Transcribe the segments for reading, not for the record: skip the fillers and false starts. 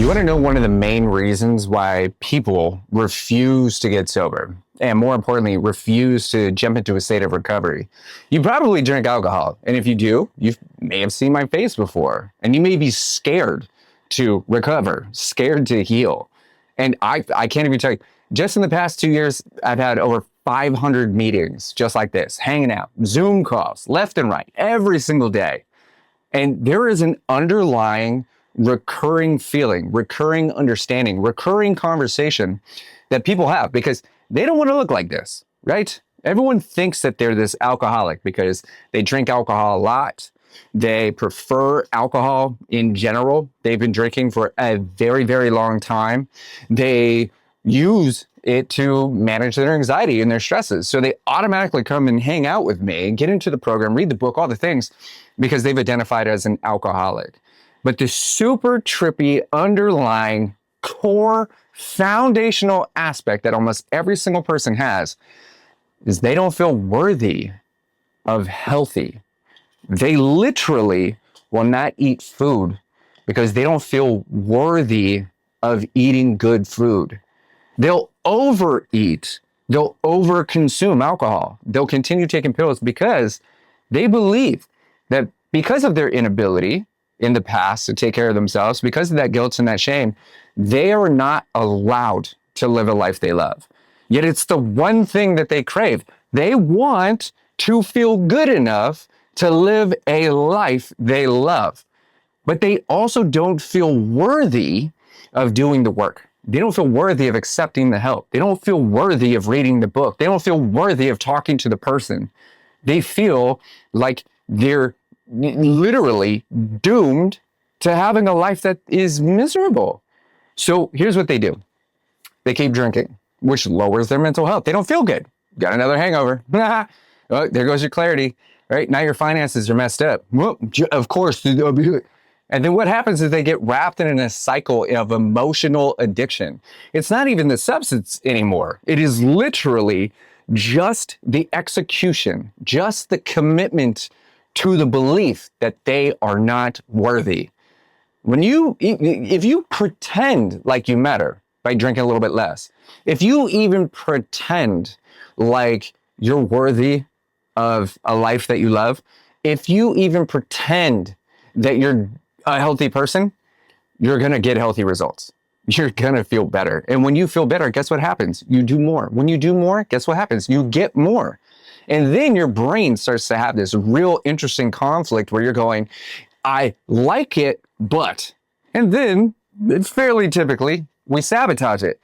You want to know one of the main reasons why people refuse to get sober, and more importantly, refuse to jump into a state of recovery? You probably drink alcohol, and if you do, you may have seen my face before, and you may be scared to recover, scared to heal. And I can't even tell you, just in the past 2 years, I've had over 500 meetings just like this, hanging out, Zoom calls, left and right, every single day. And there is an underlying recurring feeling, recurring understanding, recurring conversation that people have because they don't want to look like this, right? Everyone thinks that they're this alcoholic because they drink alcohol a lot. They prefer alcohol in general. They've been drinking for a very, very long time. They use it to manage their anxiety and their stresses. So they automatically come and hang out with me and get into the program, read the book, all the things, because they've identified as an alcoholic. But the super trippy underlying core foundational aspect that almost every single person has is they don't feel worthy of healthy. They literally will not eat food because they don't feel worthy of eating good food. They'll overeat. They'll overconsume alcohol. They'll continue taking pills because they believe that because of their inability in the past to take care of themselves, because of that guilt and that shame, they are not allowed to live a life they love. Yet it's the one thing that they crave. They want to feel good enough to live a life they love. But they also don't feel worthy of doing the work. They don't feel worthy of accepting the help. They don't feel worthy of reading the book. They don't feel worthy of talking to the person. They feel like they're literally doomed to having a life that is miserable. So here's what they do. They keep drinking, which lowers their mental health. They don't feel good. Got another hangover. Oh, there goes your clarity. Right? Now your finances are messed up. Well, of course. And then what happens is they get wrapped in a cycle of emotional addiction. It's not even the substance anymore. It is literally just the execution, just the commitment to the belief that they are not worthy. If you pretend like you matter by drinking a little bit less, if you even pretend like you're worthy of a life that you love, if you even pretend that you're a healthy person, you're going to get healthy results. You're going to feel better. And when you feel better, guess what happens? You do more. When you do more, guess what happens? You get more. And then your brain starts to have this real interesting conflict where you're going, I like it, but, and then fairly typically we sabotage it.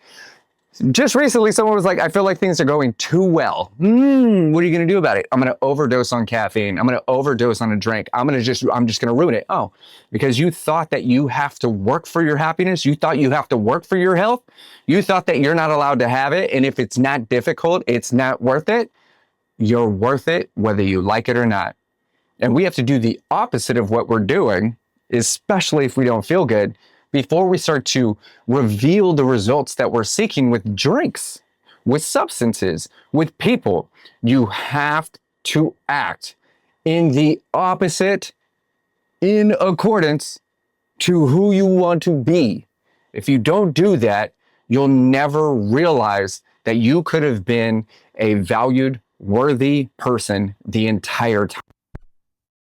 Just recently, someone was like, I feel like things are going too well. What are you going to do about it? I'm going to overdose on caffeine. I'm going to overdose on a drink. I'm just going to ruin it. Oh, because you thought that you have to work for your happiness. You thought you have to work for your health. You thought that you're not allowed to have it. And if it's not difficult, it's not worth it. You're worth it, whether you like it or not. And we have to do the opposite of what we're doing, especially if we don't feel good, before we start to reveal the results that we're seeking with drinks, with substances, with people. You have to act in the opposite, in accordance to who you want to be. If you don't do that, you'll never realize that you could have been a valued, worthy person the entire time.